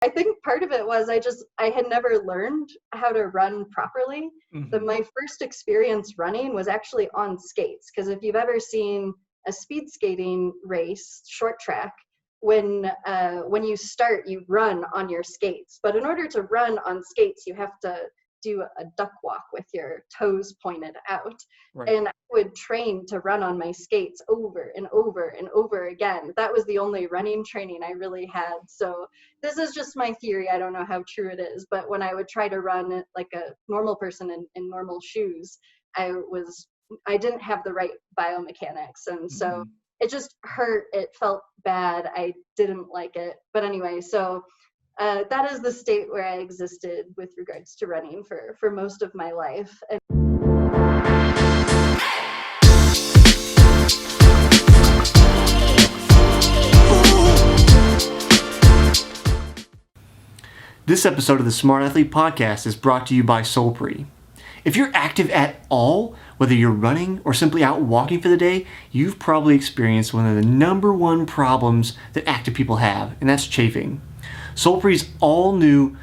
I think part of it was I had never learned how to run properly. My first experience running was actually on skates, because if you've ever seen a speed skating race, short track, when you start, you run on your skates. But in order to run on skates, you have to do a duck walk with your toes pointed out. Right. And I would train to run on my skates over and over and over again. That was the only running training I really had. So this is just my theory. I don't know how true it is, but when I would try to run like a normal person in normal shoes, I didn't have the right biomechanics. And so it just hurt. It felt bad. I didn't like it. But anyway, so that is the state where I existed with regards to running for most of my life. This episode of the Smart Athlete Podcast is brought to you by Solpre. If you're active at all, whether you're running or simply out walking for the day, you've probably experienced one of the number one problems that active people have, and that's chafing. Solpre's all-new,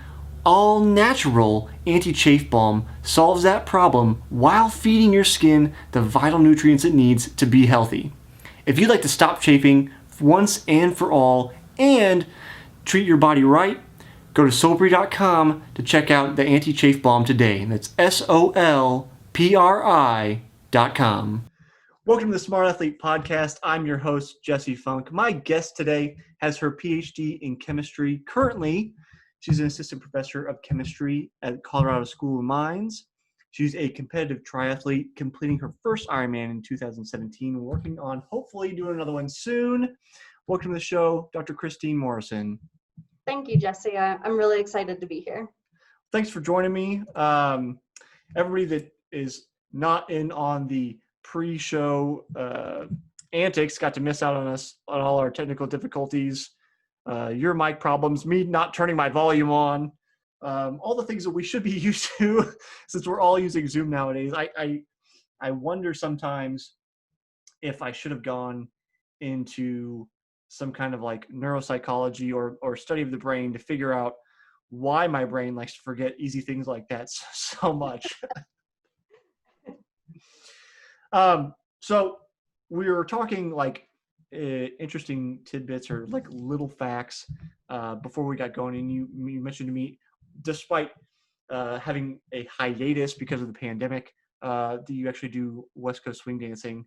all-natural anti-chafe balm solves that problem while feeding your skin the vital nutrients it needs to be healthy. If you'd like to stop chafing once and for all and treat your body right, go to solpre.com to check out the anti-chafe balm today. And that's SOLPRI.com. Welcome to the Smart Athlete Podcast. I'm your host, Jesse Funk. My guest today has her PhD in chemistry. Currently, she's an assistant professor of chemistry at Colorado School of Mines. She's a competitive triathlete, completing her first Ironman in 2017, working on hopefully doing another one soon. Welcome to the show, Dr. Christine Morrison. Thank you, Jesse. I'm really excited to be here. Thanks for joining me. Everybody that is not in on the pre-show antics got to miss out on us on all our technical difficulties, your mic problems, me not turning my volume on, all the things that we should be used to since we're all using Zoom nowadays. I wonder sometimes if I should have gone into some kind of like neuropsychology or study of the brain to figure out why my brain likes to forget easy things like that so much. So we were talking like interesting tidbits or like little facts before we got going, and you mentioned to me, despite having a hiatus because of the pandemic, that you actually do West Coast swing dancing.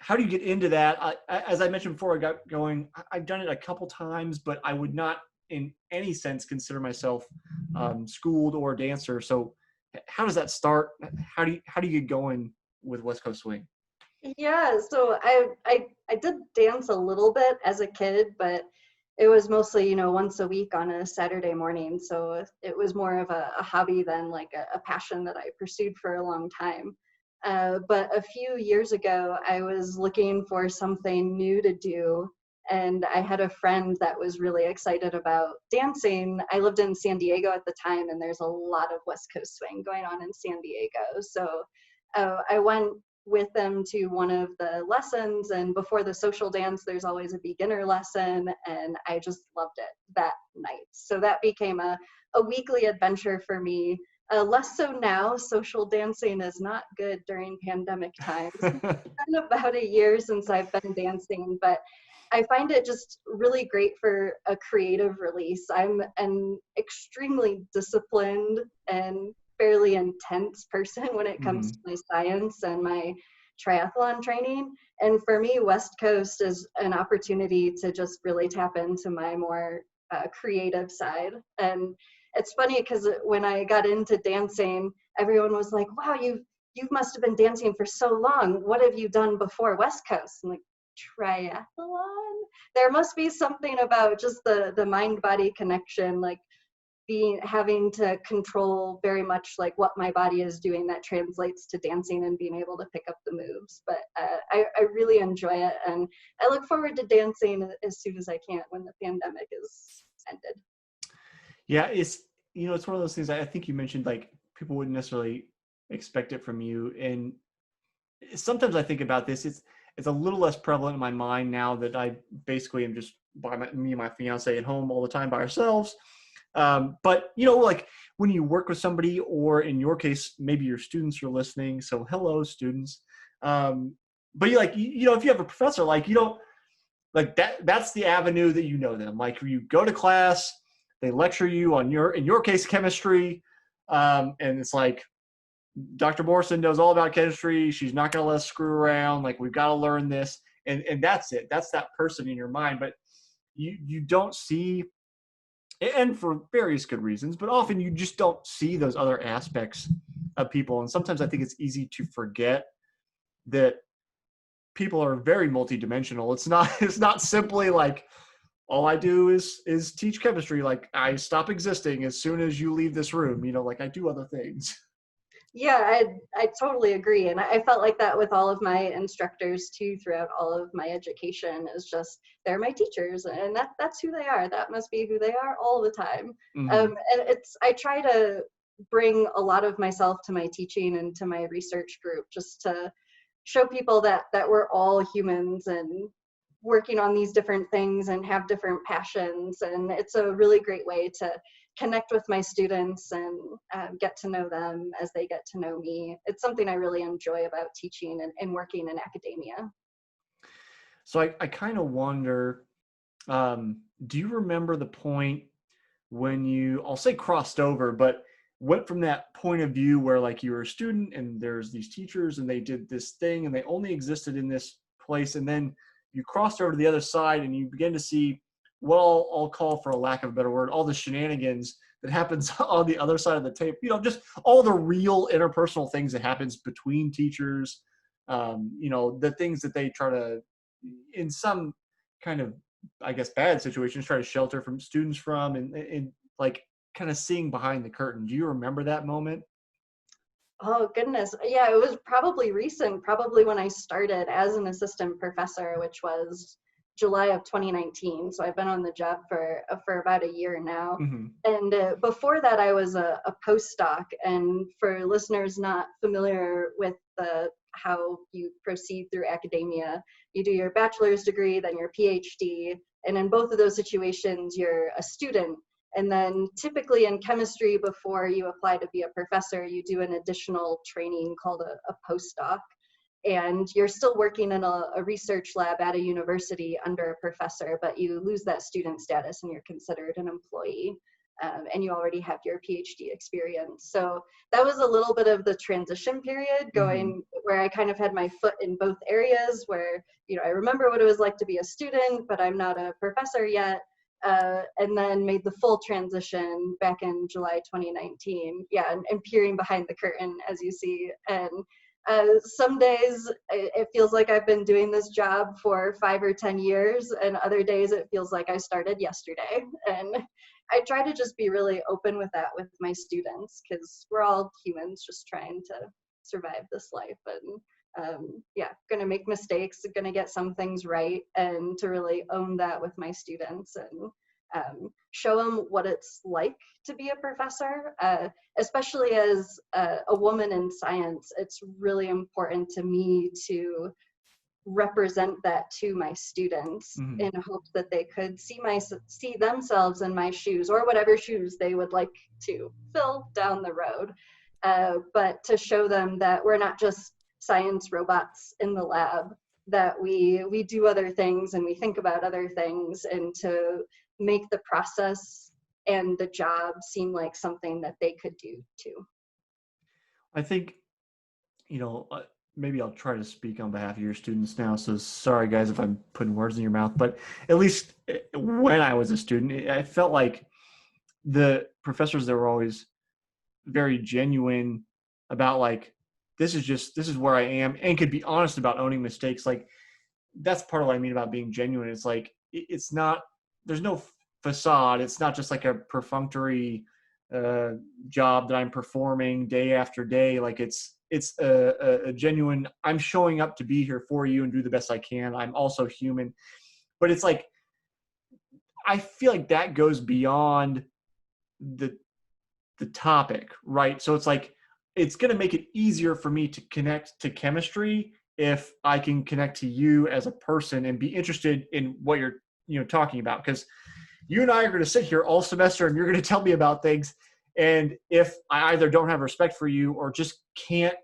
How do you get into that? As I mentioned before I got going, I've done it a couple times, but I would not in any sense consider myself schooled or a dancer. So how does that start? How do you get going with West Coast swing? Yeah, so I did dance a little bit as a kid, but it was mostly, once a week on a Saturday morning. So it was more of a hobby than like a passion that I pursued for a long time. But a few years ago, I was looking for something new to do, and I had a friend that was really excited about dancing. I lived in San Diego at the time, and there's a lot of West Coast swing going on in San Diego. So I went with them to one of the lessons, and before the social dance, there's always a beginner lesson, and I just loved it that night. So that became a weekly adventure for me. Less so now. Social dancing is not good during pandemic times. It's been about a year since I've been dancing, but I find it just really great for a creative release. I'm an extremely disciplined and fairly intense person when it comes to my science and my triathlon training. And for me, West Coast is an opportunity to just really tap into my more creative side. And it's funny because when I got into dancing, everyone was like, wow, you must have been dancing for so long. What have you done before West Coast? I'm like, triathlon? There must be something about just the mind-body connection, like having to control very much like what my body is doing that translates to dancing and being able to pick up the moves. But I really enjoy it, and I look forward to dancing as soon as I can when the pandemic is ended. Yeah, it's one of those things. I think you mentioned like people wouldn't necessarily expect it from you, and sometimes I think about this. it's a little less prevalent in my mind now that I basically am just me and my fiance at home all the time by ourselves. But like when you work with somebody, or in your case, maybe your students are listening. So hello, students. But if you have a professor, like, like that's the avenue that them. Like you go to class, they lecture you on in your case, chemistry. And it's like, Dr. Morrison knows all about chemistry. She's not going to let us screw around. Like, we've got to learn this. And that's it. That's that person in your mind. But you don't see, and for various good reasons, but often you just don't see those other aspects of people. And sometimes I think it's easy to forget that people are very multidimensional. It's not simply like, all I do is teach chemistry. Like, I stop existing as soon as you leave this room. Like, I do other things. Yeah, I totally agree. And I felt like that with all of my instructors too, throughout all of my education, is just, they're my teachers, and that's who they are. That must be who they are all the time. Mm-hmm. And I try to bring a lot of myself to my teaching and to my research group, just to show people that we're all humans and working on these different things and have different passions. And it's a really great way to connect with my students and get to know them as they get to know me. It's something I really enjoy about teaching and working in academia. So I kind of wonder, do you remember the point when I'll say crossed over, but went from that point of view where, like, you were a student and there's these teachers and they did this thing and they only existed in this place, and then you crossed over to the other side and you begin to see, well, I'll call, for a lack of a better word, all the shenanigans that happens on the other side of the tape, just all the real interpersonal things that happens between teachers, the things that they try to, in some kind of, I guess, bad situations, try to shelter from students from, and like, kind of seeing behind the curtain. Do you remember that moment? Oh, goodness. Yeah, it was probably recent, probably when I started as an assistant professor, which was July of 2019. So I've been on the job for about a year now. Mm-hmm. And before that, I was a postdoc. And for listeners not familiar with how you proceed through academia, you do your bachelor's degree, then your PhD. And in both of those situations, you're a student. And then typically in chemistry, before you apply to be a professor, you do an additional training called a postdoc. And you're still working in a research lab at a university under a professor, but you lose that student status and you're considered an employee. And you already have your PhD experience. So that was a little bit of the transition period, going where I kind of had my foot in both areas, where, I remember what it was like to be a student, but I'm not a professor yet. And then made the full transition back in July 2019. Yeah, and peering behind the curtain, as you see. And some days it feels like I've been doing this job for 5 or 10 years, and other days it feels like I started yesterday. And I try to just be really open with that with my students, because we're all humans just trying to survive this life. And gonna make mistakes, gonna get some things right, and to really own that with my students and show them what it's like to be a professor, especially as a woman in science. It's really important to me to represent that to my students in hopes that they could see themselves in my shoes, or whatever shoes they would like to fill down the road. But to show them that we're not just science robots in the lab, that we do other things and we think about other things, and to make the process and the job seem like something that they could do too. I think, maybe I'll try to speak on behalf of your students now. So sorry, guys, if I'm putting words in your mouth, but at least when I was a student, I felt like the professors that were always very genuine about, like, this is where I am, and could be honest about owning mistakes. Like, that's part of what I mean about being genuine. It's like, it's not, there's no facade. It's not just like a perfunctory job that I'm performing day after day. Like, it's a genuine, I'm showing up to be here for you and do the best I can. I'm also human. But it's like, I feel like that goes beyond the topic, right? So it's like, it's going to make it easier for me to connect to chemistry if I can connect to you as a person and be interested in what you're, talking about. Because you and I are going to sit here all semester and you're going to tell me about things. And if I either don't have respect for you or just can't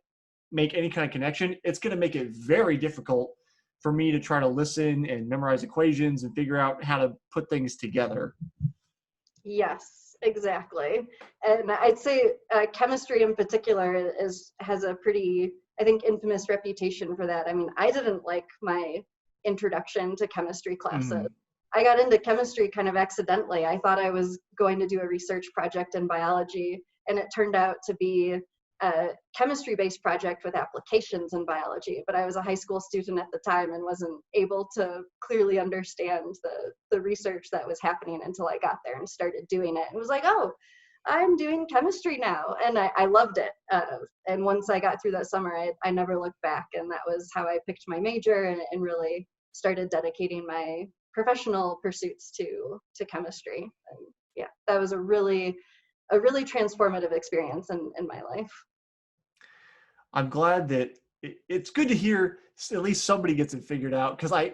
make any kind of connection, it's going to make it very difficult for me to try to listen and memorize equations and figure out how to put things together. Yes, exactly. And I'd say chemistry in particular has a pretty, I think, infamous reputation for that. I mean, I didn't like my introduction to chemistry classes. Mm-hmm. I got into chemistry kind of accidentally. I thought I was going to do a research project in biology, and it turned out to be a chemistry-based project with applications in biology. But I was a high school student at the time and wasn't able to clearly understand the research that was happening until I got there and started doing it. It was like, oh, I'm doing chemistry now. And I loved it. And once I got through that summer, I never looked back. And that was how I picked my major and really started dedicating my professional pursuits to chemistry. And yeah, that was a really transformative experience in my life. I'm glad that it's good to hear at least somebody gets it figured out. Because I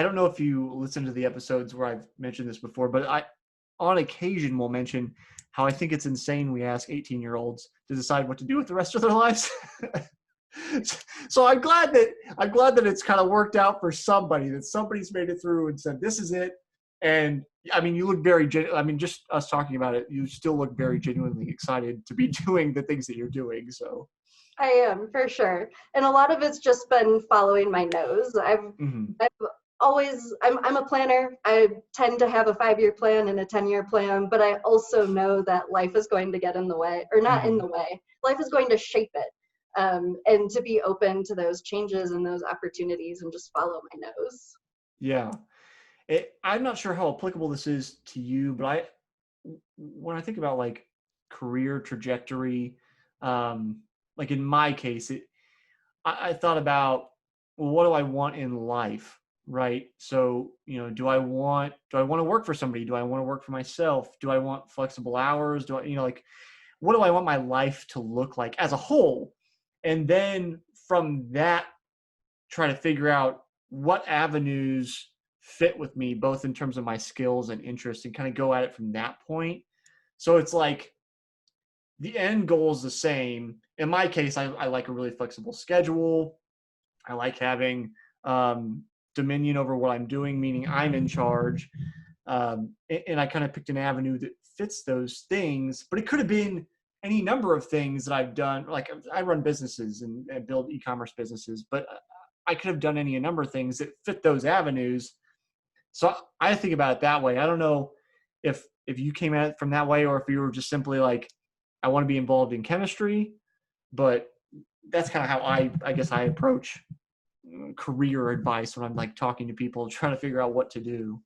don't know if you listen to the episodes where I've mentioned this before, but I on occasion will mention how I think it's insane we ask 18-year-olds to decide what to do with the rest of their lives. So I'm glad that it's kind of worked out for somebody, that somebody's made it through and said, this is it. And I mean, you look just us talking about it, you still look very genuinely excited to be doing the things that you're doing. So I am, for sure. And a lot of it's just been following my nose. I've always, I'm a planner. I tend to have a 5-year plan and a 10-year plan, but I also know that life is going to get in the way, or not in the way. Life is going to shape it. And to be open to those changes and those opportunities and just follow my nose. Yeah. I'm not sure how applicable this is to you, but when I think about like career trajectory, like in my case, I thought about, well, what do I want in life? Right. So, do I want to work for somebody? Do I want to work for myself? Do I want flexible hours? Do I, like, what do I want my life to look like as a whole? And then from that, try to figure out what avenues fit with me, both in terms of my skills and interests, and kind of go at it from that point. So it's like the end goal is the same. In my case, I like a really flexible schedule. I like having dominion over what I'm doing, meaning I'm in charge. And I kind of picked an avenue that fits those things, but it could have been any number of things that I've done. Like I run businesses and build e-commerce businesses, but I could have done any number of things that fit those avenues. So I think about it that way. I don't know if you came at it from that way, or if you were just simply like, I want to be involved in chemistry, but that's kind of how I guess I approach career advice when I'm like talking to people, trying to figure out what to do.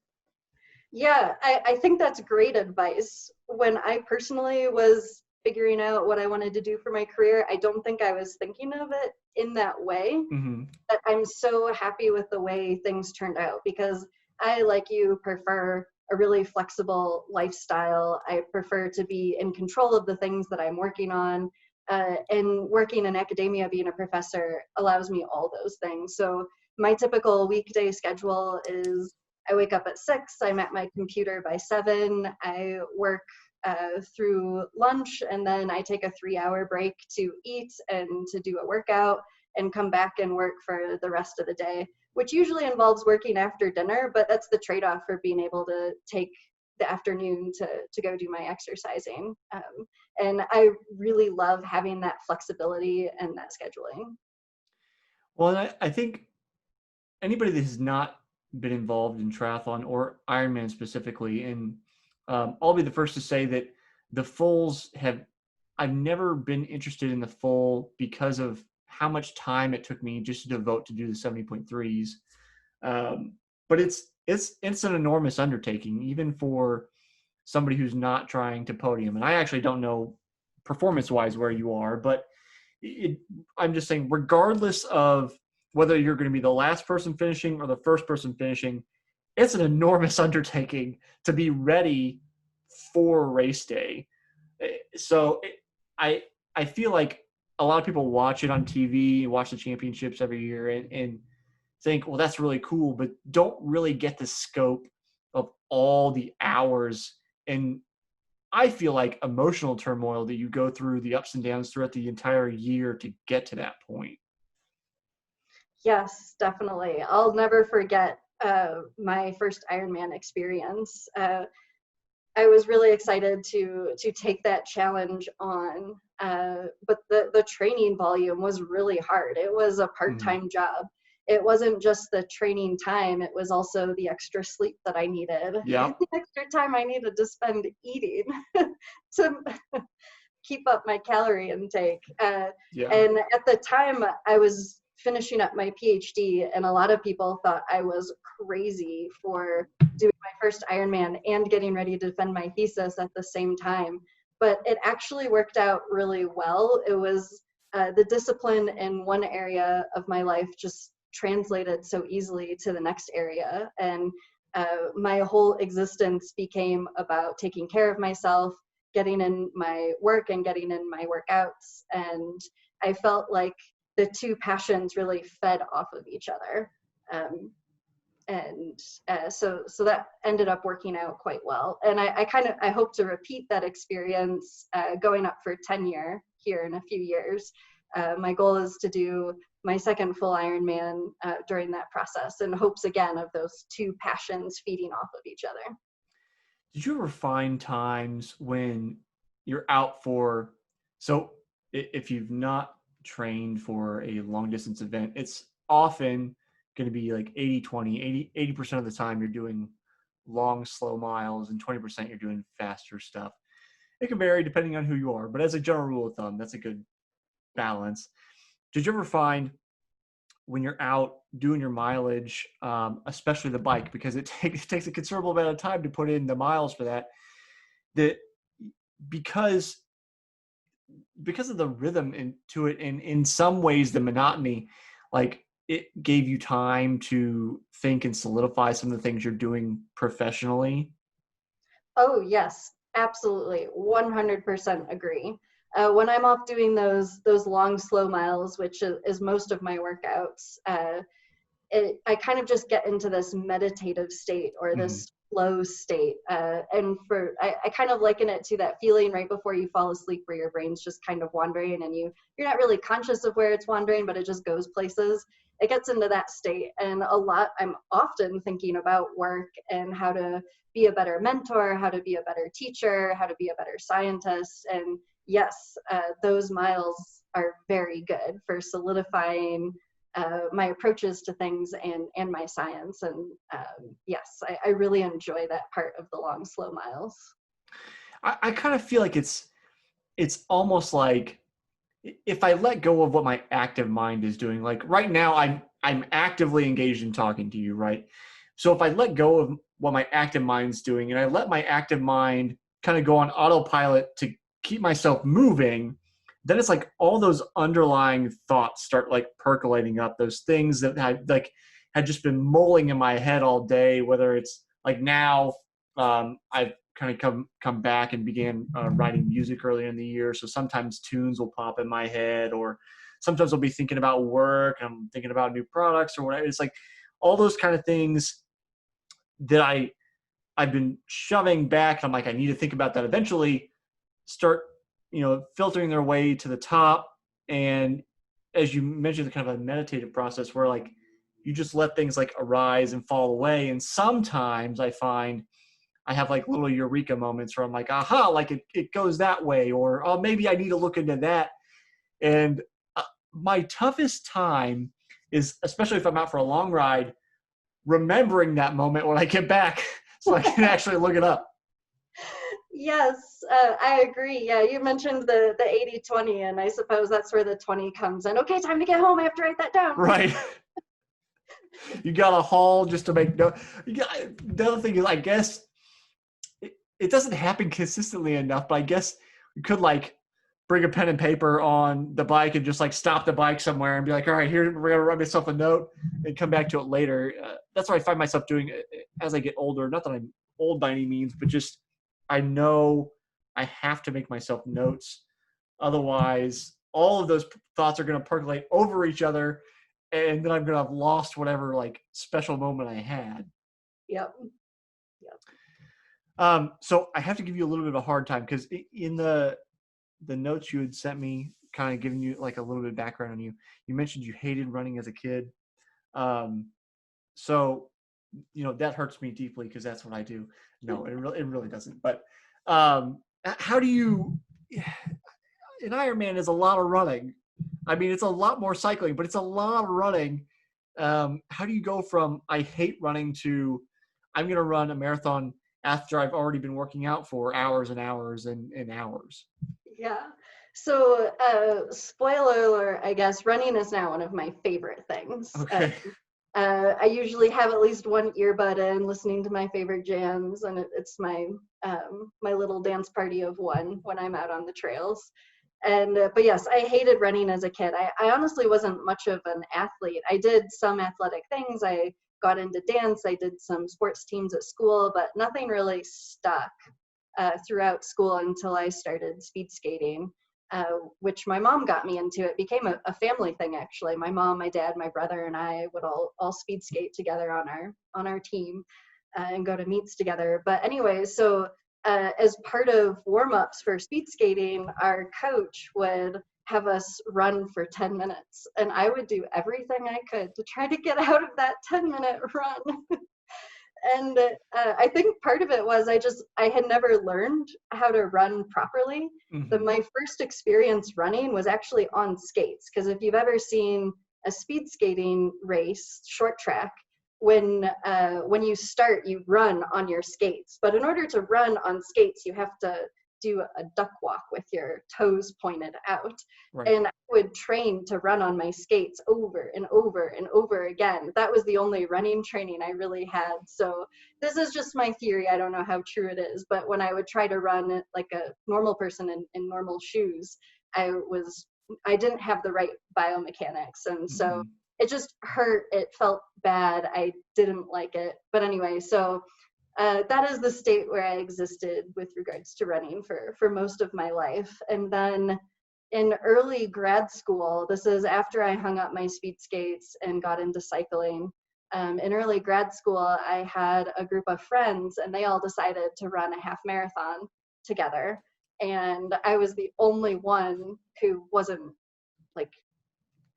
Yeah, I think that's great advice. When I personally was figuring out what I wanted to do for my career, I don't think I was thinking of it in that way. Mm-hmm. But I'm so happy with the way things turned out, because I, like you, prefer a really flexible lifestyle. I prefer to be in control of the things that I'm working on. And working in academia, being a professor, allows me all those things. So my typical weekday schedule is I wake up at 6, I'm at my computer by 7, I work through lunch, and then I take a 3-hour break to eat and to do a workout, and come back and work for the rest of the day, which usually involves working after dinner, but that's the trade-off for being able to take the afternoon to go do my exercising. And I really love having that flexibility and that scheduling. Well, I think anybody that has not been involved in triathlon or Ironman specifically, and I'll be the first to say that the fulls I've never been interested in the full because of how much time it took me just to devote to do the 70.3s. But it's an enormous undertaking, even for somebody who's not trying to podium. And I actually don't know performance-wise where you are, but I'm just saying, regardless of whether you're going to be the last person finishing or the first person finishing, it's an enormous undertaking to be ready for race day. So I feel like a lot of people watch it on TV, watch the championships every year, and think, well, that's really cool, but don't really get the scope of all the hours and I feel like emotional turmoil that you go through, the ups and downs throughout the entire year to get to that point. Yes, definitely. I'll never forget my first Ironman experience. I was really excited to take that challenge on, but the training volume was really hard. It was a part-time job. It wasn't just the training time, it was also the extra sleep that I needed, Yeah. and the extra time I needed to spend eating to keep up my calorie intake. Yeah. And at the time, I was finishing up my PhD, and a lot of people thought I was crazy for doing my first Ironman and getting ready to defend my thesis at the same time. But it actually worked out really well. It was the discipline in one area of my life just translated so easily to the next area. And my whole existence became about taking care of myself, getting in my work and getting in my workouts. And I felt like the two passions really fed off of each other. So that ended up working out quite well. And I hope to repeat that experience going up for tenure here in a few years. My goal is to do my second full Ironman during that process, in hopes again of those two passions feeding off of each other. Did you ever find times when you're out for, so if you've not trained for a long distance event, it's often going to be like 80-20, 80% of the time you're doing long, slow miles and 20% you're doing faster stuff. It can vary depending on who you are, but as a general rule of thumb, that's a good balance. Did you ever find when you're out doing your mileage, especially the bike, because it takes a considerable amount of time to put in the miles for that, that because of the rhythm into it, and in some ways the monotony, like it gave you time to think and solidify some of the things you're doing professionally? Oh, yes, absolutely. 100% agree. When I'm off doing those long, slow miles, which is most of my workouts, I kind of just get into this meditative state or Mm-hmm. this flow state. I kind of liken it to that feeling right before you fall asleep where your brain's just kind of wandering and you're not really conscious of where it's wandering, but it just goes places. It gets into that state. And I'm often thinking about work and how to be a better mentor, how to be a better teacher, how to be a better scientist. And yes, those miles are very good for solidifying my approaches to things and my science. And yes, I really enjoy that part of the long, slow miles. I kind of feel like it's almost like if I let go of what my active mind is doing, like right now I'm actively engaged in talking to you, right? So if I let go of what my active mind's doing and I let my active mind kind of go on autopilot to keep myself moving, then it's like all those underlying thoughts start like percolating up, those things that had just been mulling in my head all day, whether it's like now I've kind of come back and began writing music earlier in the year. So sometimes tunes will pop in my head, or sometimes I'll be thinking about work. I'm thinking about new products or whatever. It's like all those kind of things that I've been shoving back. I'm like, I need to think about that. Eventually, start filtering their way to the top. And as you mentioned, the kind of a meditative process where like you just let things like arise and fall away. And sometimes I find I have like little eureka moments where I'm like, aha, like it goes that way, or oh, maybe I need to look into that. And my toughest time is, especially if I'm out for a long ride, remembering that moment when I get back so I can actually look it up. Yes, I agree. Yeah, you mentioned the 80-20, and I suppose that's where the 20 comes in. Okay, time to get home. I have to write that down. Right. You got a haul just to make no. The other thing is, I guess it doesn't happen consistently enough, but I guess you could like bring a pen and paper on the bike and just like stop the bike somewhere and be like, all right, here, we're going to write myself a note and come back to it later. That's what I find myself doing as I get older. Not that I'm old by any means, but just I know I have to make myself notes. Otherwise, all of those thoughts are going to percolate over each other, and then I'm going to have lost whatever like special moment I had. Yep. So I have to give you a little bit of a hard time, because in the notes you had sent me, kind of giving you like a little bit of background on you, you mentioned you hated running as a kid. So, that hurts me deeply, because that's what I do. No, it really doesn't. But how do you, an Ironman is a lot of running. I mean, it's a lot more cycling, but it's a lot of running. How do you go from I hate running to I'm going to run a marathon after I've already been working out for hours and hours and hours? Yeah. So, spoiler alert, I guess running is now one of my favorite things. Okay. I usually have at least one earbud in, listening to my favorite jams, and it's my my little dance party of one when I'm out on the trails. And but yes, I hated running as a kid. I honestly wasn't much of an athlete. I did some athletic things. I got into dance. I did some sports teams at school, but nothing really stuck throughout school until I started speed skating, which my mom got me into. It became a family thing, actually. My mom, my dad, my brother, and I would all speed skate together on our team and go to meets together. But anyway, so as part of warm-ups for speed skating, our coach would have us run for 10 minutes, and I would do everything I could to try to get out of that 10-minute run. And I think part of it was I had never learned how to run properly. Mm-hmm. My first experience running was actually on skates, because if you've ever seen a speed skating race, short track, when you start, you run on your skates. But in order to run on skates, you have to do a duck walk with your toes pointed out. Right. And I would train to run on my skates over and over and over again. That was the only running training I really had. So this is just my theory. I don't know how true it is, but when I would try to run like a normal person in normal shoes, I didn't have the right biomechanics. And so it just hurt. It felt bad. I didn't like it. But anyway, so that is the state where I existed with regards to running for most of my life. And then in early grad school, this is after I hung up my speed skates and got into cycling. In early grad school, I had a group of friends, and they all decided to run a half marathon together. And I was the only one who wasn't like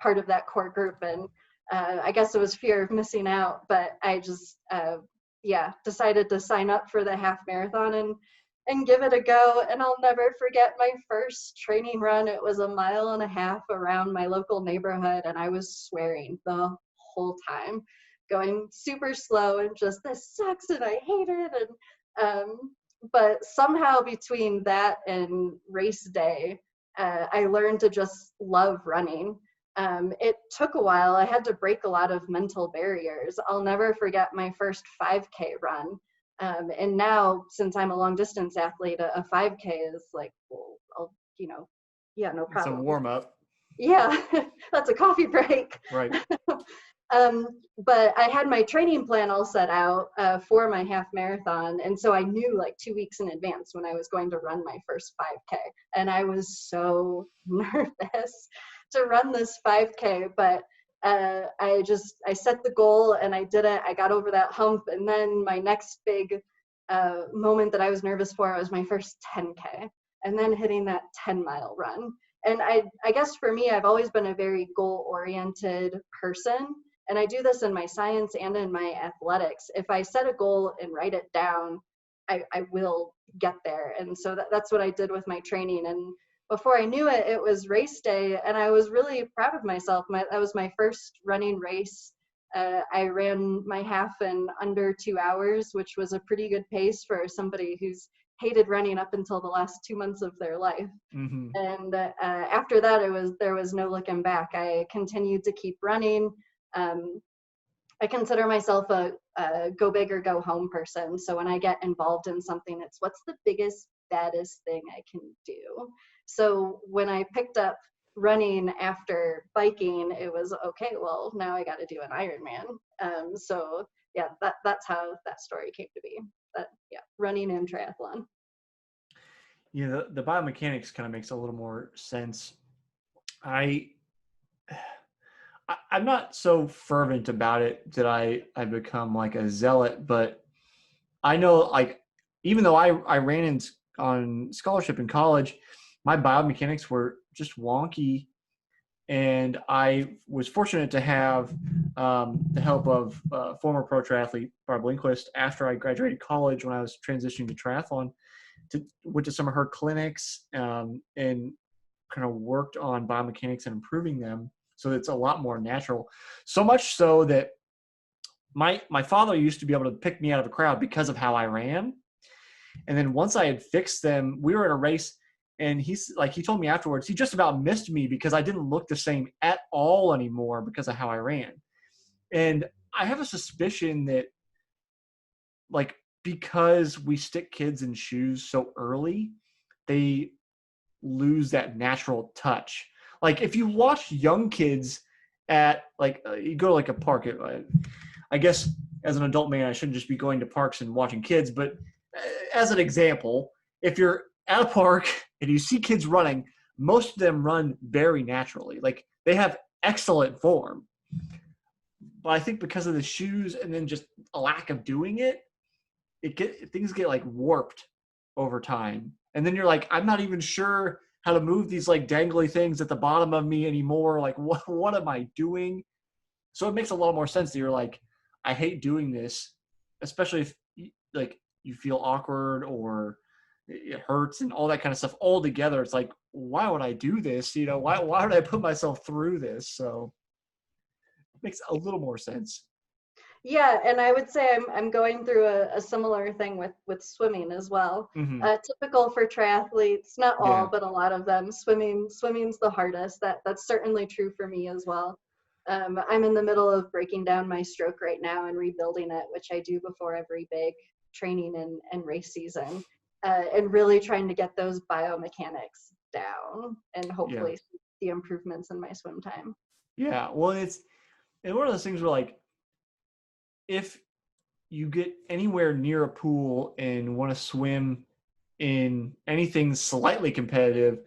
part of that core group. And I guess it was fear of missing out, but I just decided to sign up for the half marathon and give it a go. And I'll never forget my first training run. It was 1.5 miles around my local neighborhood, and I was swearing the whole time, going super slow and just, this sucks and I hate it. And but somehow between that and race day, I learned to just love running. It took a while. I had to break a lot of mental barriers. I'll never forget my first 5K run. And now, since I'm a long distance athlete, a 5K is like, well, no problem. It's a warm up. Yeah, that's a coffee break. Right. But I had my training plan all set out for my half marathon. And so I knew like 2 weeks in advance when I was going to run my first 5K. And I was so nervous to run this 5K, but I set the goal and I did it. I got over that hump. And then my next big moment that I was nervous for was my first 10K, and then hitting that 10-mile run. And I guess for me, I've always been a very goal-oriented person. And I do this in my science and in my athletics. If I set a goal and write it down, I will get there. And so that's what I did with my training. And before I knew it, it was race day, and I was really proud of myself. That was my first running race. I ran my half in under 2 hours, which was a pretty good pace for somebody who's hated running up until the last 2 months of their life. Mm-hmm. And after that, there was no looking back. I continued to keep running. I consider myself a go big or go home person. So when I get involved in something, it's what's the biggest, baddest thing I can do. So when I picked up running after biking, it was okay, well, now I got to do an Ironman. So yeah, that's how that story came to be. Running and triathlon. Yeah, the biomechanics kind of makes a little more sense I I'm not so fervent about it that I become like a zealot, but I know like even though I ran on scholarship in college, my biomechanics were just wonky, and I was fortunate to have the help of former pro triathlete Barb Lindquist after I graduated college when I was transitioning to triathlon. Went to some of her clinics and kind of worked on biomechanics and improving them so it's a lot more natural. So much so that my father used to be able to pick me out of a crowd because of how I ran. And then once I had fixed them, we were at a race, and he told me afterwards, he just about missed me because I didn't look the same at all anymore because of how I ran. And I have a suspicion that, like, because we stick kids in shoes so early, they lose that natural touch. Like, if you watch young kids at, like, you go to, like, a park, I guess as an adult man, I shouldn't just be going to parks and watching kids, but as an example, if you're at a park and you see kids running, most of them run very naturally. Like they have excellent form. But I think because of the shoes and then just a lack of doing it, things get like warped over time. And then you're like, I'm not even sure how to move these like dangly things at the bottom of me anymore. Like what am I doing? So it makes a lot more sense that you're like, I hate doing this, especially if like you feel awkward or it hurts and all that kind of stuff all together. It's like, why would I do this? You know, why would I put myself through this? So it makes a little more sense. Yeah, and I would say I'm going through a similar thing with swimming as well. Mm-hmm. Typical for triathletes, not all, Yeah. but a lot of them, swimming's the hardest. That's certainly true for me as well. I'm in the middle of breaking down my stroke right now and rebuilding it, which I do before every big training and race season, and really trying to get those biomechanics down and Yeah. hopefully see the improvements in my swim time. Yeah. Well, it's one of those things where like if you get anywhere near a pool and want to swim in anything slightly competitive,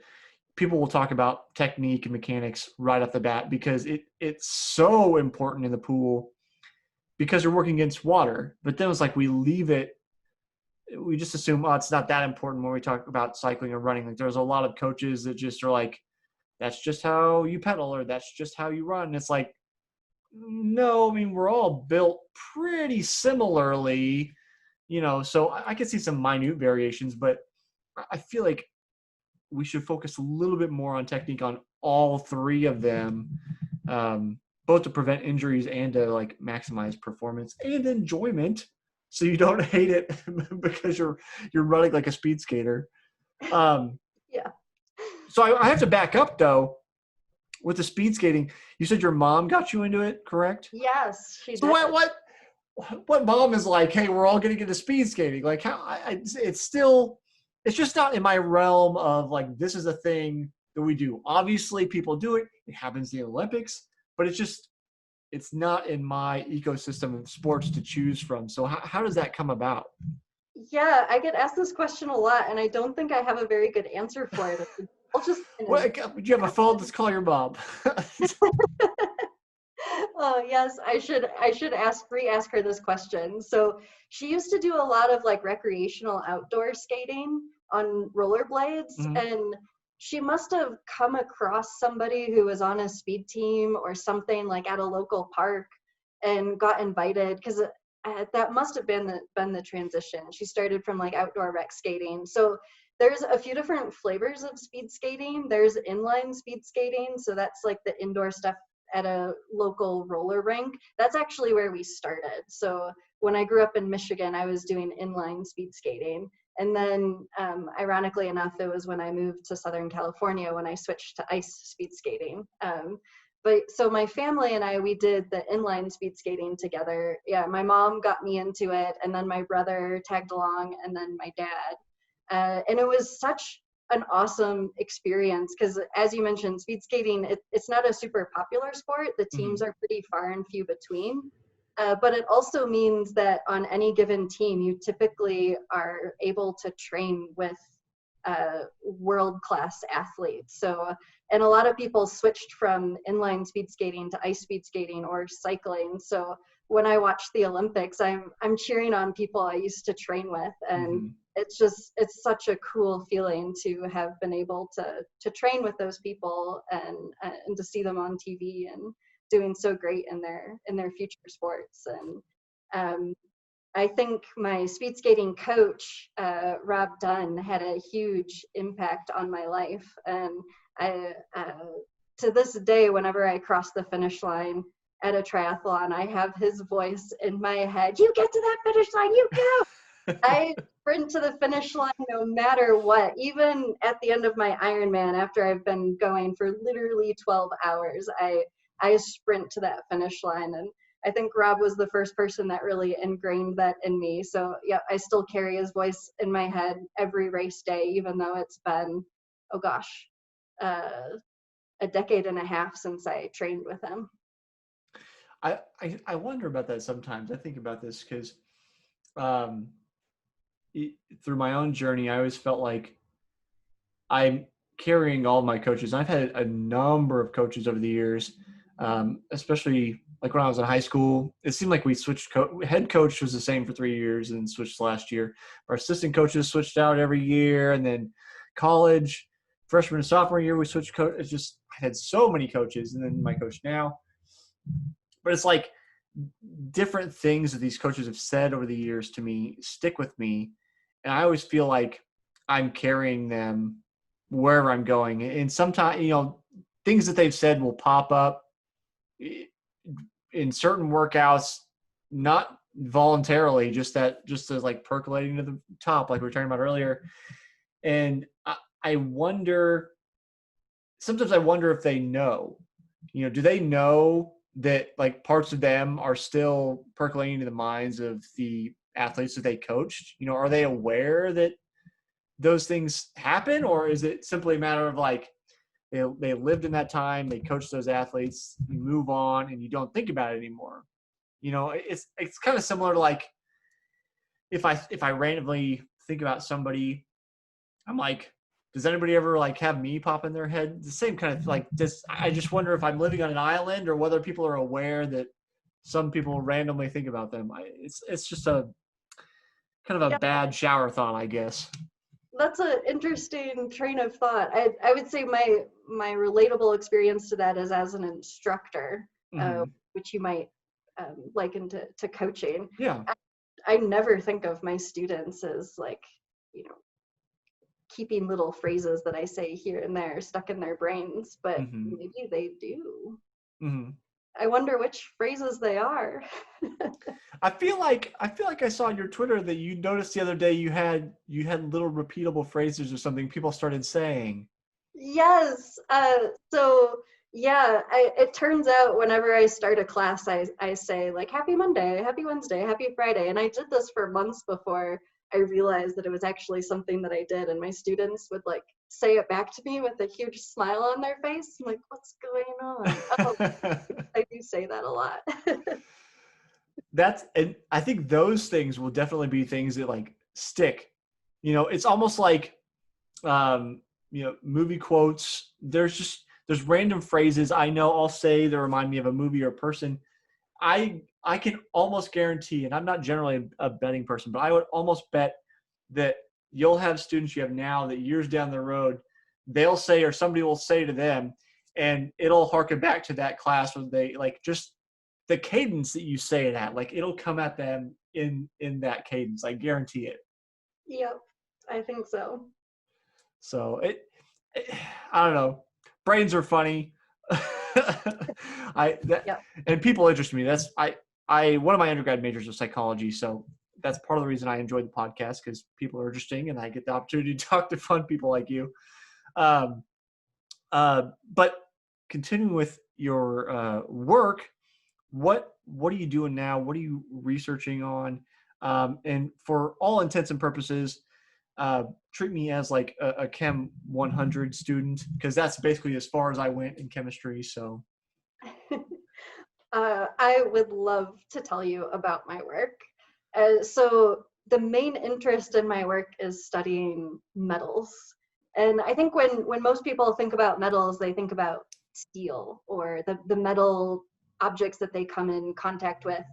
people will talk about technique and mechanics right off the bat because it's so important in the pool because you're working against water. But then it's like we just assume, oh, it's not that important when we talk about cycling or running. Like there's a lot of coaches that just are like, that's just how you pedal or that's just how you run. And it's like, no, I mean, we're all built pretty similarly, so I can see some minute variations, but I feel like we should focus a little bit more on technique on all three of them, both to prevent injuries and to like maximize performance and enjoyment, so you don't hate it because you're running like a speed skater. Um, Yeah. so I have to back up though with the speed skating. You said your mom got you into it, correct? Yes, she So did. what mom is like, hey, we're all getting into speed skating? Like how it's just not in my realm of like, this is a thing that we do. Obviously people do it. It happens in the Olympics, but it's not in my ecosystem of sports to choose from. So how does that come about? Yeah, I get asked this question a lot, and I don't think I have a very good answer for it. I'll just kind Well, of would you have a phone? Let's call your mom. Oh yes, I should re-ask her this question. So she used to do a lot of like recreational outdoor skating on rollerblades, Mhm. and she must have come across somebody who was on a speed team or something like at a local park and got invited because that must have been the transition. She started from like outdoor rec skating. So there's a few different flavors of speed skating. There's inline speed skating, so that's like the indoor stuff at a local roller rink. That's actually where we started. So when I grew up in Michigan, I was doing inline speed skating. And then, ironically enough, it was when I moved to Southern California when I switched to ice speed skating. But so my family and I, we did the inline speed skating together. Yeah, my mom got me into it, and then my brother tagged along, and then my dad. And it was such an awesome experience because, as you mentioned, speed skating, it's not a super popular sport. The teams Mhm. are pretty far and few between. But it also means that on any given team, you typically are able to train with world-class athletes. So, and a lot of people switched from inline speed skating to ice speed skating or cycling. So when I watch the Olympics, I'm cheering on people I used to train with, and it's such a cool feeling to have been able to train with those people and to see them on TV and doing so great in their future sports. And I think my speed skating coach, Rob Dunn, had a huge impact on my life. And I, to this day, whenever I cross the finish line at a triathlon, I have his voice in my head. You get to that finish line, you go. I sprint to the finish line no matter what. Even at the end of my Ironman, after I've been going for literally 12 hours, I sprint to that finish line. And I think Rob was the first person that really ingrained that in me. So yeah, I still carry his voice in my head every race day, even though it's been, oh gosh, a decade and a half since I trained with him. I wonder about that sometimes. I think about this because through my own journey, I always felt like I'm carrying all my coaches. I've had a number of coaches over the years, especially like when I was in high school. It seemed like we switched. Head coach was the same for 3 years and then switched last year. Our assistant coaches switched out every year, and then college, freshman and sophomore year, we switched coach. It's just I had so many coaches, and then my coach now. But it's like different things that these coaches have said over the years to me stick with me, and I always feel like I'm carrying them wherever I'm going. And sometimes, things that they've said will pop up in certain workouts, not voluntarily, just as like percolating to the top, like we were talking about earlier. And I wonder, sometimes I wonder if they know, do they know that like parts of them are still percolating into the minds of the athletes that they coached? Are they aware that those things happen, or is it simply a matter of like they lived in that time, they coached those athletes, you move on and you don't think about it anymore? It's kind of similar to like if I randomly think about somebody, I'm like, does anybody ever like have me pop in their head? The same kind of like this. I just wonder if I'm living on an island or whether people are aware that some people randomly think about them. It's just a kind of a bad shower thought, I guess. That's an interesting train of thought. I would say my relatable experience to that is as an instructor, which you might liken to coaching. Yeah. I never think of my students as like, keeping little phrases that I say here and there stuck in their brains, but maybe they do. I wonder which phrases they are. I feel like I saw on your Twitter that you noticed the other day you had little repeatable phrases or something people started saying. Yes. So yeah, it turns out whenever I start a class, I say like happy Monday, happy Wednesday, happy Friday. And I did this for months before I realized that it was actually something that I did. And my students would like say it back to me with a huge smile on their face. I'm like, what's going on? Oh, I do say that a lot. And I think those things will definitely be things that like stick. It's almost like, movie quotes. There's random phrases I know I'll say that remind me of a movie or a person. I can almost guarantee, and I'm not generally a betting person, but I would almost bet that you'll have students you have now that years down the road, they'll say, or somebody will say to them, and it'll harken back to that class where they like just the cadence that you say it at, like it'll come at them in that cadence. I guarantee it. Yep, I think so. So I don't know. Brains are funny. And people interest me. That's one of my undergrad majors was psychology, so that's part of the reason I enjoyed the podcast, because people are interesting and I get the opportunity to talk to fun people like you. But continuing with your work, what are you doing now? What are you researching on? And for all intents and purposes, treat me as like a Chem 100 student, because that's basically as far as I went in chemistry. So I would love to tell you about my work. So the main interest in my work is studying metals. And I think when most people think about metals, they think about steel or the metal objects that they come in contact with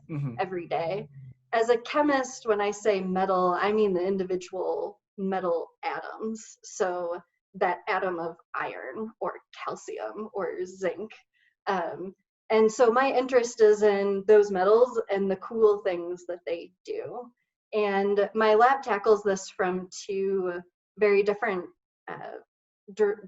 every day. As a chemist, when I say metal, I mean the individual metal atoms. So that atom of iron or calcium or zinc. And so my interest is in those metals and the cool things that they do. And my lab tackles this from two very different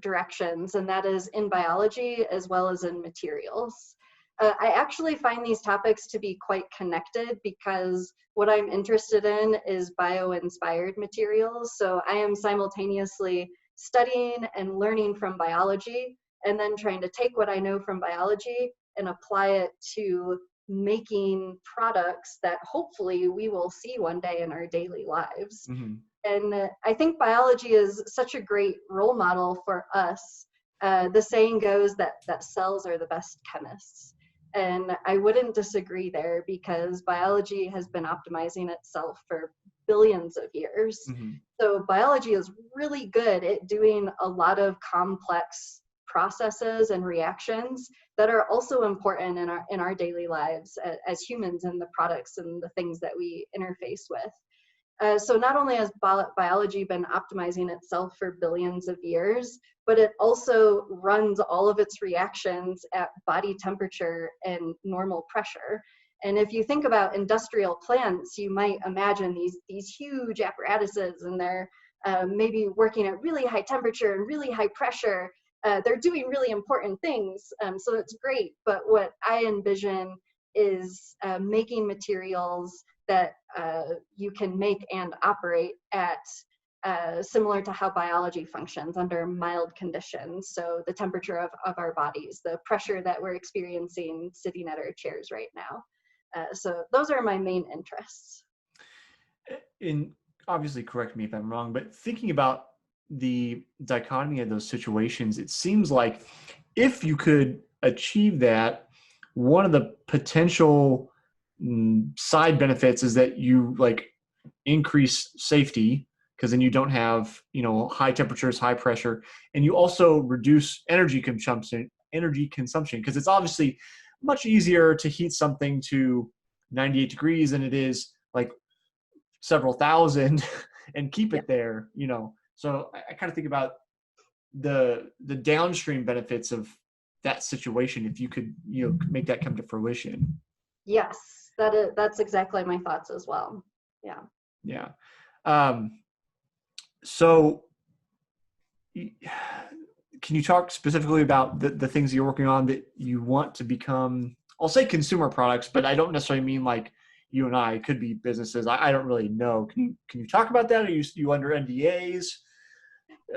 directions, and that is in biology as well as in materials. I actually find these topics to be quite connected because what I'm interested in is bio-inspired materials. So I am simultaneously studying and learning from biology and then trying to take what I know from biology and apply it to making products that hopefully we will see one day in our daily lives. And I think biology is such a great role model for us. The saying goes that cells are the best chemists. And I wouldn't disagree there because biology has been optimizing itself for billions of years. So biology is really good at doing a lot of complex processes and reactions that are also important in our daily lives as humans and the products and the things that we interface with. So not only has biology been optimizing itself for billions of years, but it also runs all of its reactions at body temperature and normal pressure. And if you think about industrial plants, you might imagine these huge apparatuses, and they're maybe working at really high temperature and really high pressure. They're doing really important things, so it's great. But what I envision is making materials that you can make and operate at similar to how biology functions under mild conditions. So the temperature of our bodies, the pressure that we're experiencing sitting at our chairs right now. So those are my main interests. And obviously, correct me if I'm wrong, but thinking about the dichotomy of those situations, it seems like if you could achieve that, one of the potential side benefits is that you like increase safety, because then you don't have, high temperatures, high pressure, and you also reduce energy consumption because it's obviously much easier to heat something to 98 degrees than it is like several thousand and keep it there, So I kind of think about the downstream benefits of that situation if you could, make that come to fruition. Yes, that's exactly my thoughts as well. Yeah. Yeah. So can you talk specifically about the things you're working on that you want to become, I'll say consumer products, but I don't necessarily mean like you and I, it could be businesses. I don't really know. Can you talk about that? Are you under NDAs?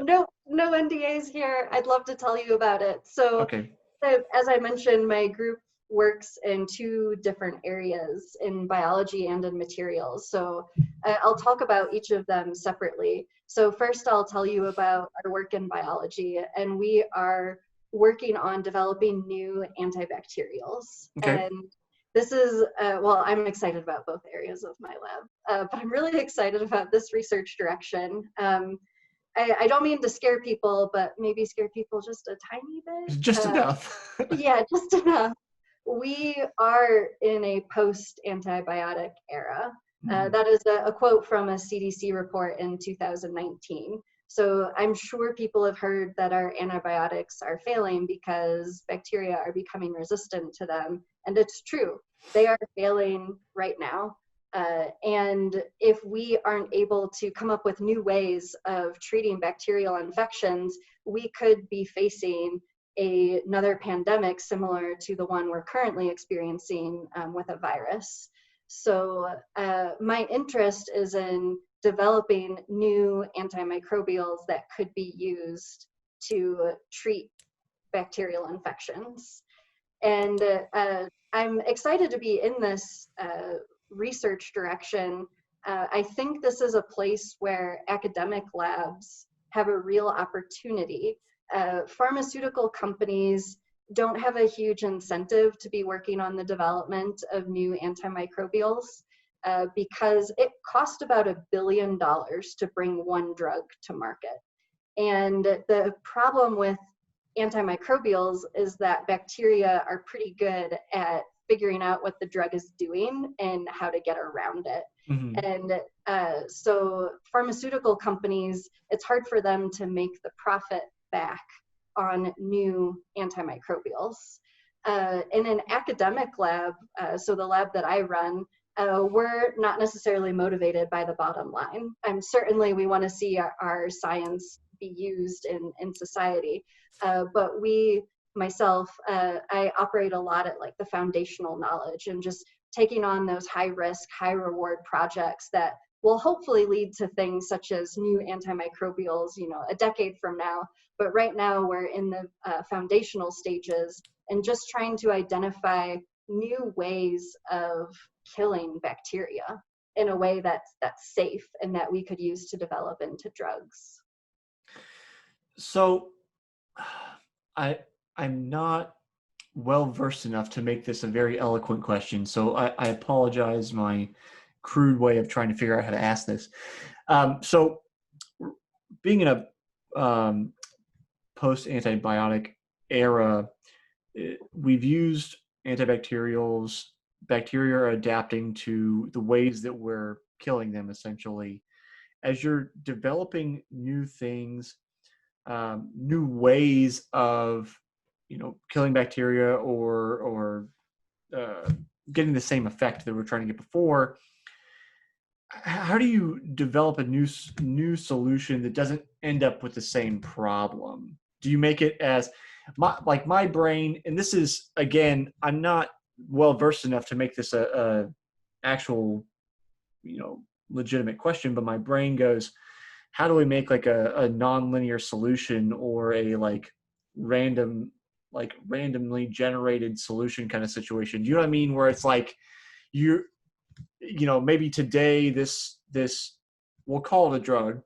No NDAs here. I'd love to tell you about it. So okay. As I mentioned, my group works in two different areas, in biology and in materials. So I'll talk about each of them separately. So first I'll tell you about our work in biology, and we are working on developing new antibacterials. Okay. And this is, well, I'm excited about both areas of my lab, but I'm really excited about this research direction. I don't mean to scare people, but maybe scare people just a tiny bit. Just enough. Yeah, just enough. We are in a post-antibiotic era. That is a quote from a CDC report in 2019. So I'm sure people have heard that our antibiotics are failing because bacteria are becoming resistant to them. And it's true. They are failing right now. And if we aren't able to come up with new ways of treating bacterial infections, we could be facing another pandemic similar to the one we're currently experiencing with a virus. So my interest is in developing new antimicrobials that could be used to treat bacterial infections. And I'm excited to be in this research direction. I think this is a place where academic labs have a real opportunity. Pharmaceutical companies don't have a huge incentive to be working on the development of new antimicrobials. because it cost about $1 billion to bring one drug to market. And the problem with antimicrobials is that bacteria are pretty good at figuring out what the drug is doing and how to get around it. And so pharmaceutical companies, it's hard for them to make the profit back on new antimicrobials. In an academic lab, so the lab that I run, we're not necessarily motivated by the bottom line. Certainly we want to see our science be used in society, but I operate a lot at like the foundational knowledge and just taking on those high risk, high reward projects that will hopefully lead to things such as new antimicrobials, a decade from now. But right now we're in the foundational stages and just trying to identify new ways of killing bacteria in a way that's safe and that we could use to develop into drugs. So I'm not well versed enough to make this a very eloquent question, so I apologize my crude way of trying to figure out how to ask this. So being in a post-antibiotic era, we've used antibacterials. Bacteria are adapting to the ways that we're killing them, essentially. As you're developing new things, new ways of killing bacteria or getting the same effect that we're trying to get before, how do you develop a new solution that doesn't end up with the same problem? Do you make it as my brain, and this is, again, I'm not well versed enough to make this a actual legitimate question, but my brain goes, how do we make like a non-linear solution or a randomly generated solution kind of situation? Do you know what I mean? Where it's like maybe today this we'll call it a drug,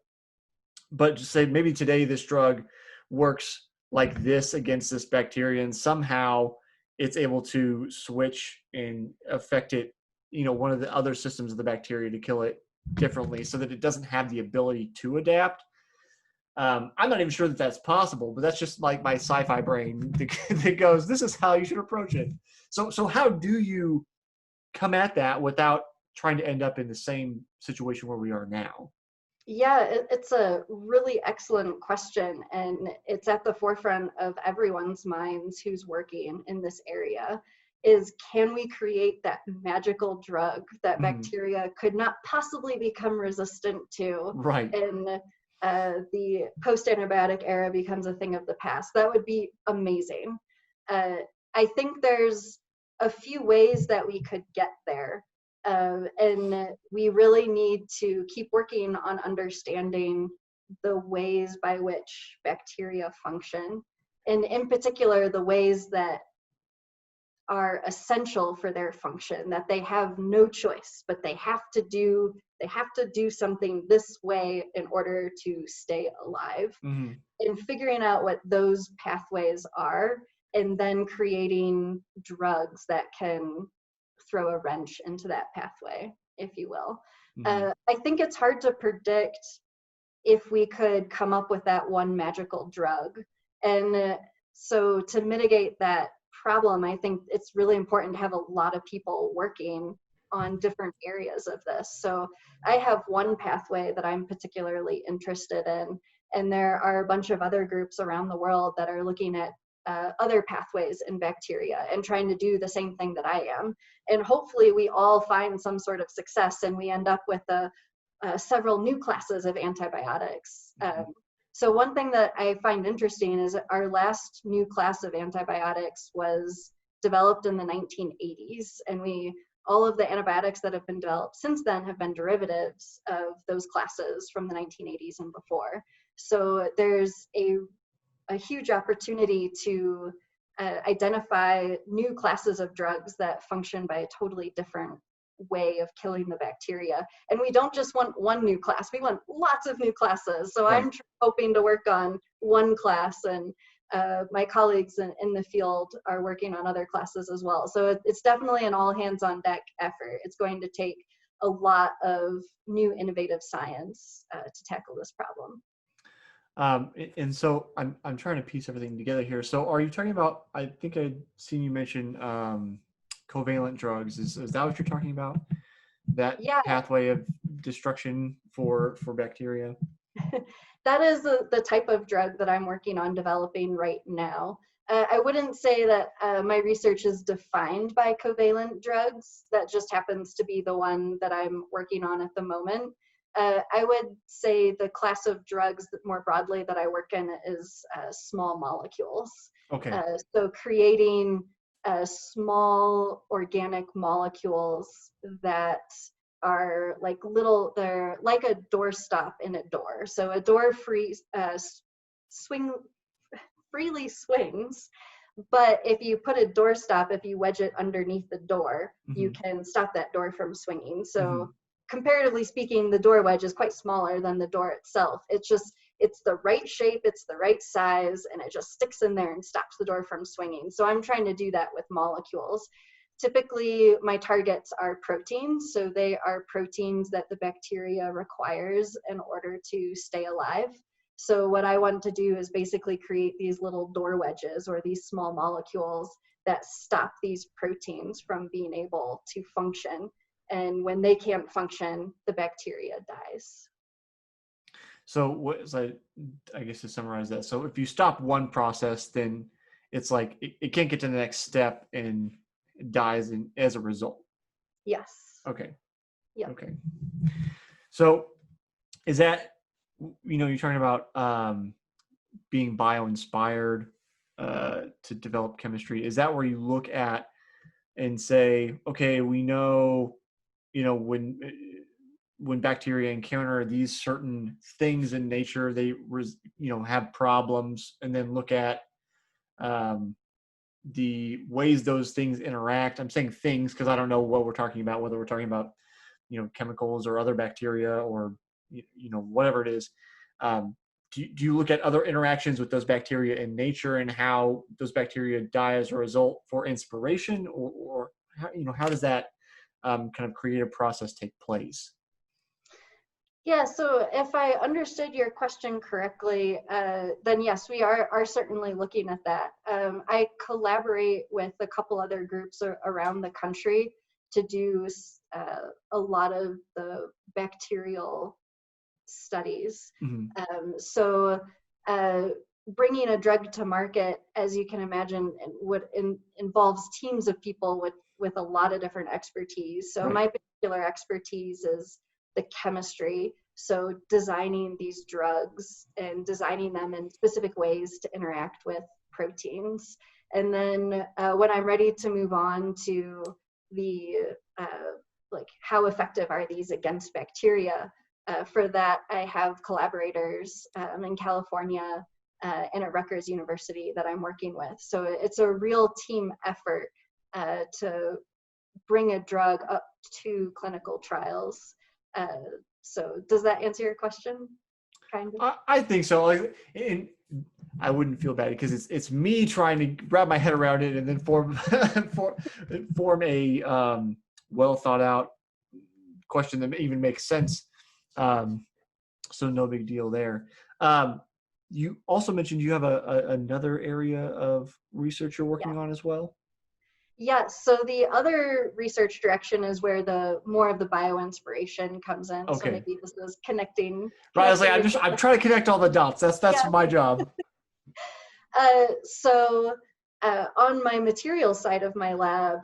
but just say maybe today this drug works like this against this bacteria, and somehow it's able to switch and affect it, one of the other systems of the bacteria to kill it differently so that it doesn't have the ability to adapt. I'm not even sure that that's possible, but that's just like my sci-fi brain that goes, this is how you should approach it. So how do you come at that without trying to end up in the same situation where we are now? Yeah, it's a really excellent question, and it's at the forefront of everyone's minds who's working in this area, is can we create that magical drug that bacteria could not possibly become resistant to? Right. And the post-antibiotic era becomes a thing of the past. That would be amazing. I think there's a few ways that we could get there. And we really need to keep working on understanding the ways by which bacteria function, and in particular, the ways that are essential for their function, that they have no choice, but they have to do something this way in order to stay alive. And figuring out what those pathways are, and then creating drugs that can throw a wrench into that pathway, if you will. I think it's hard to predict if we could come up with that one magical drug. And so to mitigate that problem, I think it's really important to have a lot of people working on different areas of this. So I have one pathway that I'm particularly interested in, and there are a bunch of other groups around the world that are looking at other pathways in bacteria and trying to do the same thing that I am. And hopefully we all find some sort of success and we end up with several new classes of antibiotics. So one thing that I find interesting is our last new class of antibiotics was developed in the 1980s, and all of the antibiotics that have been developed since then have been derivatives of those classes from the 1980s and before. So there's a huge opportunity to identify new classes of drugs that function by a totally different way of killing the bacteria. And we don't just want one new class, we want lots of new classes. So right. I'm hoping to work on one class, and my colleagues in the field are working on other classes as well. So it's definitely an all hands on deck effort. It's going to take a lot of new innovative science to tackle this problem. And so I'm trying to piece everything together here. So are you talking about, I think I'd seen you mention covalent drugs. Is that what you're talking about? That Yeah. pathway of destruction for bacteria? That is the type of drug that I'm working on developing right now. I wouldn't say that my research is defined by covalent drugs. That just happens to be the one that I'm working on at the moment. I would say the class of drugs that more broadly that I work in is small molecules. Okay. So creating small organic molecules that are like they're like a doorstop in a door. So a door freely swings, but if you put a doorstop, if you wedge it underneath the door, you can stop that door from swinging. So comparatively speaking, the door wedge is quite smaller than the door itself. It's the right shape, it's the right size, and it just sticks in there and stops the door from swinging. So I'm trying to do that with molecules. Typically, my targets are proteins. So they are proteins that the bacteria requires in order to stay alive. So what I want to do is basically create these little door wedges or these small molecules that stop these proteins from being able to function. And when they can't function, the bacteria dies. So I guess to summarize that, so if you stop one process, then it's like it can't get to the next step and dies as a result. Yes. Okay. Yeah. Okay. So is that, you're talking about being bio-inspired to develop chemistry. Is that where you look at and say, okay, we know, when bacteria encounter these certain things in nature, they have problems, and then look at the ways those things interact. I'm saying things because I don't know what we're talking about, whether we're talking about chemicals or other bacteria or whatever it is. Do you look at other interactions with those bacteria in nature and how those bacteria die as a result for inspiration, or how does that kind of creative process take place? Yeah, so if I understood your question correctly, then yes, we are certainly looking at that. I collaborate with a couple other groups around the country to do a lot of the bacterial studies. So bringing a drug to market, as you can imagine, involves teams of people with a lot of different expertise. So my particular expertise is the chemistry. So designing these drugs and designing them in specific ways to interact with proteins. And then when I'm ready to move on to the like how effective are these against bacteria, for that I have collaborators in California and at Rutgers University that I'm working with. So it's a real team effort to bring a drug up to clinical trials. So does that answer your question? Kind of. I think so. And I wouldn't feel bad because it's me trying to wrap my head around it and then form a well thought out question that even makes sense. So no big deal there. You also mentioned you have another area of research you're working on as well. Yes. So the other research direction is where more of the bio-inspiration comes in. Okay. So maybe this is connecting. Right. I was like, I'm trying to connect all the dots. That's my job. So on my material side of my lab,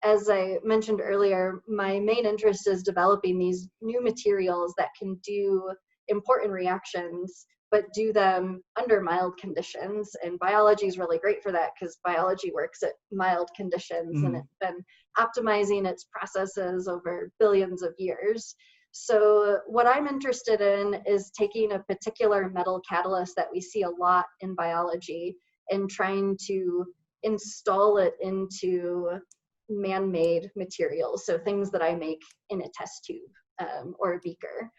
as I mentioned earlier, my main interest is developing these new materials that can do important reactions, but do them under mild conditions. And biology is really great for that because biology works at mild conditions and it's been optimizing its processes over billions of years. So what I'm interested in is taking a particular metal catalyst that we see a lot in biology and trying to install it into man-made materials. So things that I make in a test tube or a beaker.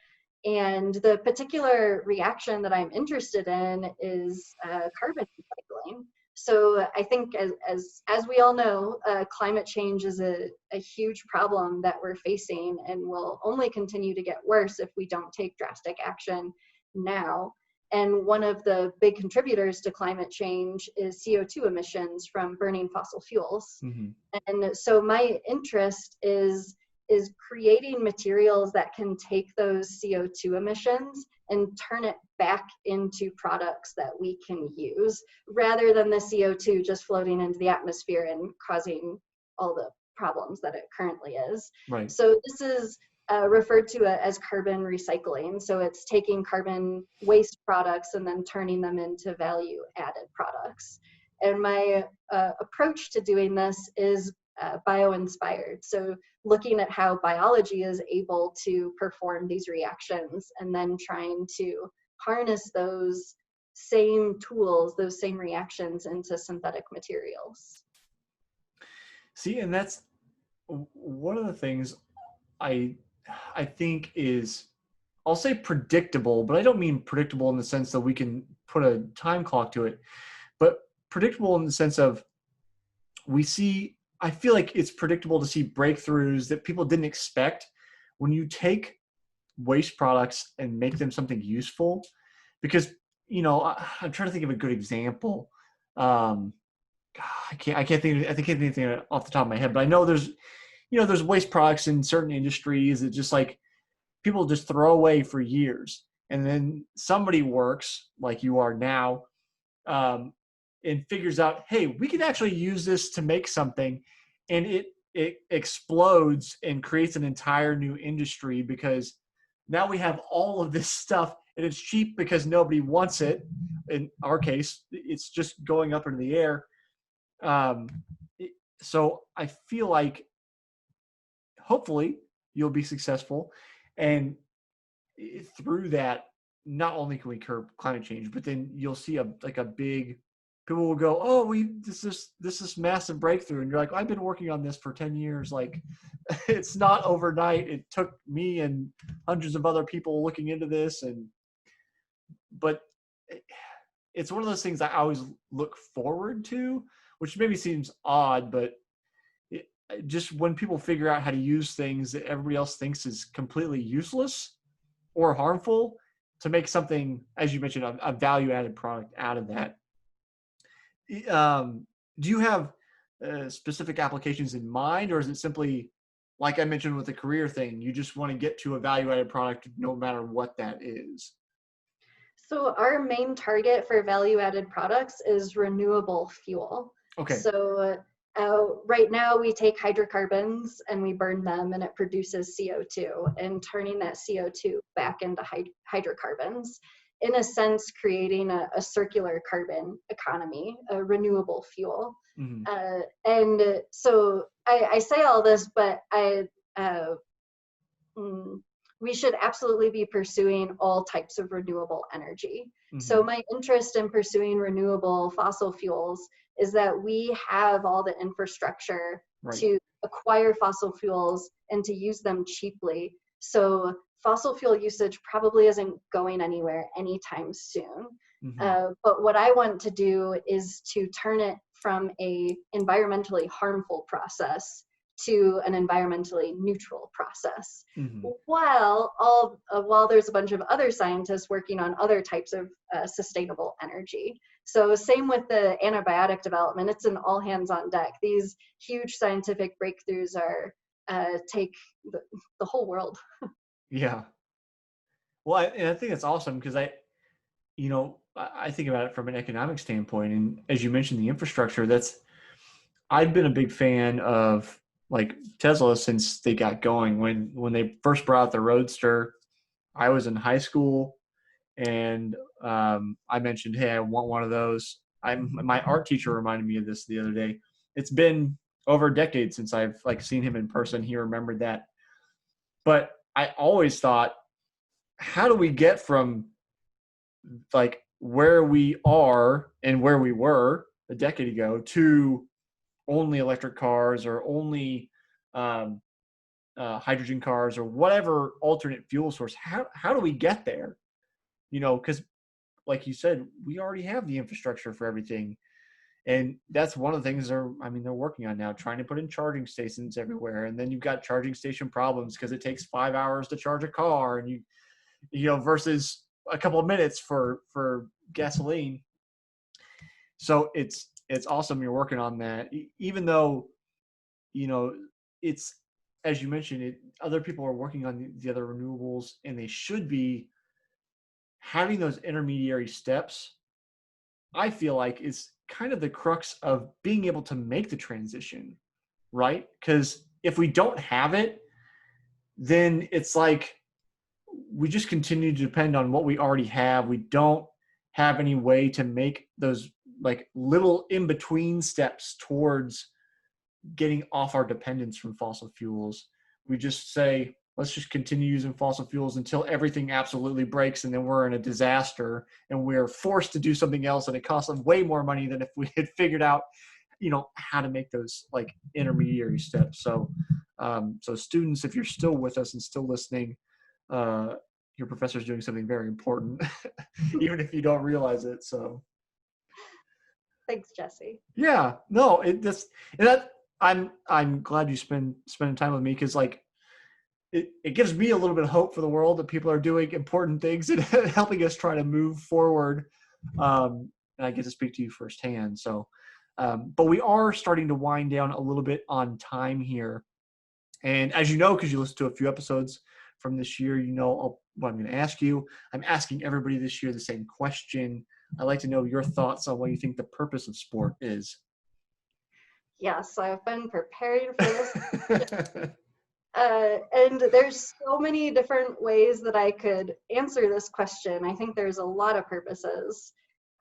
And the particular reaction that I'm interested in is carbon recycling. So I think as we all know, climate change is a huge problem that we're facing and will only continue to get worse if we don't take drastic action now. And one of the big contributors to climate change is CO2 emissions from burning fossil fuels. Mm-hmm. And so my interest is creating materials that can take those CO2 emissions and turn it back into products that we can use, rather than the CO2 just floating into the atmosphere and causing all the problems that it currently is. Right. So this is referred to as carbon recycling. So it's taking carbon waste products and then turning them into value added products. And my approach to doing this is bio-inspired. So looking at how biology is able to perform these reactions and then trying to harness those same tools, those same reactions into synthetic materials. See, and that's one of the things I think is, I'll say predictable, but I don't mean predictable in the sense that we can put a time clock to it, but predictable in the sense of I feel like it's predictable to see breakthroughs that people didn't expect when you take waste products and make them something useful. Because, I'm trying to think of a good example. I can't think of anything off the top of my head, but I know there's waste products in certain industries that just like people just throw away for years. And then somebody works like you are now, and figures out, hey, we could actually use this to make something, and it explodes and creates an entire new industry, because now we have all of this stuff and it's cheap because nobody wants it. In our case, it's just going up into the air. So I feel like hopefully you'll be successful, and through that, not only can we curb climate change, but then you'll see a big, people will go, oh, this is massive breakthrough. And you're like, I've been working on this for 10 years. Like, it's not overnight. It took me and hundreds of other people looking into this. But it's one of those things I always look forward to, which maybe seems odd, but just when people figure out how to use things that everybody else thinks is completely useless or harmful to make something, as you mentioned, a value added product out of that. Do you have specific applications in mind, or is it simply, like I mentioned with the career thing, you just want to get to a value-added product no matter what that is? So our main target for value-added products is renewable fuel. Okay. So right now we take hydrocarbons and we burn them and it produces CO2, and turning that CO2 back into hydrocarbons, in a sense, creating a circular carbon economy, a renewable fuel. Mm-hmm. And so I say all this, but we should absolutely be pursuing all types of renewable energy. Mm-hmm. So my interest in pursuing renewable fossil fuels is that we have all the infrastructure to acquire fossil fuels and to use them cheaply. So fossil fuel usage probably isn't going anywhere anytime soon. Mm-hmm. But what I want to do is to turn it from a environmentally harmful process to an environmentally neutral process. Mm-hmm. While there's a bunch of other scientists working on other types of sustainable energy. So same with the antibiotic development, it's an all hands on deck. These huge scientific breakthroughs take the whole world. Yeah. Well, I think that's awesome, because I think about it from an economic standpoint. And as you mentioned, the infrastructure, I've been a big fan of like Tesla since they got going. When they first brought out the Roadster, I was in high school, and I mentioned, hey, I want one of those. My art teacher reminded me of this the other day. It's been over a decade since I've seen him in person. He remembered that. But I always thought, how do we get from where we are and where we were a decade ago to only electric cars or only hydrogen cars or whatever alternate fuel source? How do we get there? Because like you said, we already have the infrastructure for everything. And that's one of the things they're working on now, trying to put in charging stations everywhere. And then you've got charging station problems because it takes 5 hours to charge a car, and versus a couple of minutes for gasoline. So it's awesome you're working on that, even though, it's, as you mentioned, other people are working on the other renewables, and they should be having those intermediary steps. I feel like is kind of the crux of being able to make the transition, right? Because if we don't have it, then it's like we just continue to depend on what we already have. We don't have any way to make those like little in between steps towards getting off our dependence from fossil fuels. We just say, let's just continue using fossil fuels until everything absolutely breaks, and then we're in a disaster and we're forced to do something else, and it costs them way more money than if we had figured out, how to make those like intermediary steps. So students, if you're still with us and still listening, your professor is doing something very important, even if you don't realize it. So Thanks, Jesse. yeah, no, I'm glad you spending time with me, because like it gives me a little bit of hope for the world that people are doing important things and helping us try to move forward. And I get to speak to you firsthand. So, but we are starting to wind down a little bit on time here. And as you know, because you listened to a few episodes from this year, what I'm going to ask you. I'm asking everybody this year the same question. I'd like to know your thoughts on what you think the purpose of sport is. Yes, I've been preparing for this. And there's so many different ways that I could answer this question. I think there's a lot of purposes.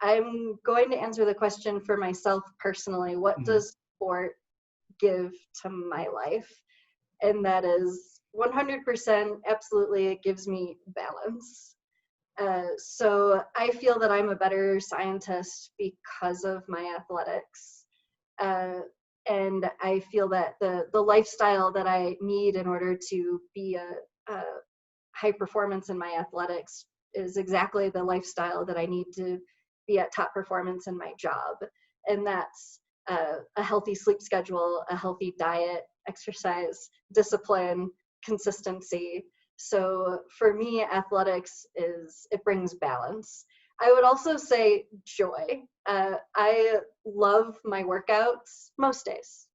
I'm going to answer the question for myself personally. What does sport give to my life? And that is 100% absolutely, it gives me balance. So I feel that I'm a better scientist because of my athletics. And I feel that the lifestyle that I need in order to be a high performance in my athletics is exactly the lifestyle that I need to be at top performance in my job. And that's a healthy sleep schedule, a healthy diet, exercise, discipline, consistency. So for me, athletics it brings balance. I would also say joy. I love my workouts most days.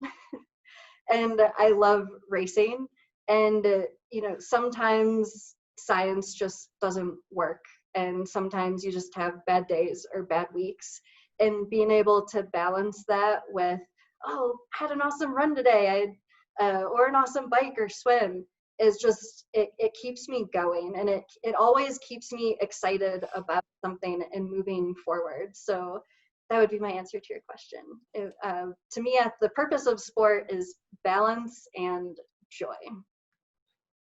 And I love racing. And, sometimes science just doesn't work. And sometimes you just have bad days or bad weeks. And being able to balance that with, oh, I had an awesome run today, or an awesome bike or swim, is just, it keeps me going, and it always keeps me excited about something and moving forward. So that would be my answer to your question. To me, the purpose of sport is balance and joy.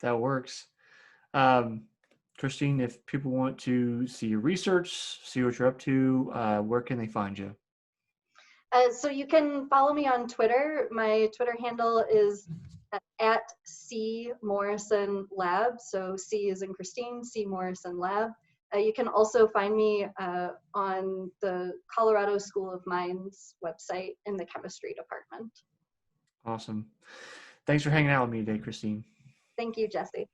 That works. Christine, if people want to see your research, see what you're up to, where can they find you? So you can follow me on Twitter. My Twitter handle is at C Morrison Lab. So C is in Christine, C Morrison Lab. You can also find me on the Colorado School of Mines website in the chemistry department. Awesome. Thanks for hanging out with me today, Christine. Thank you, Jesse.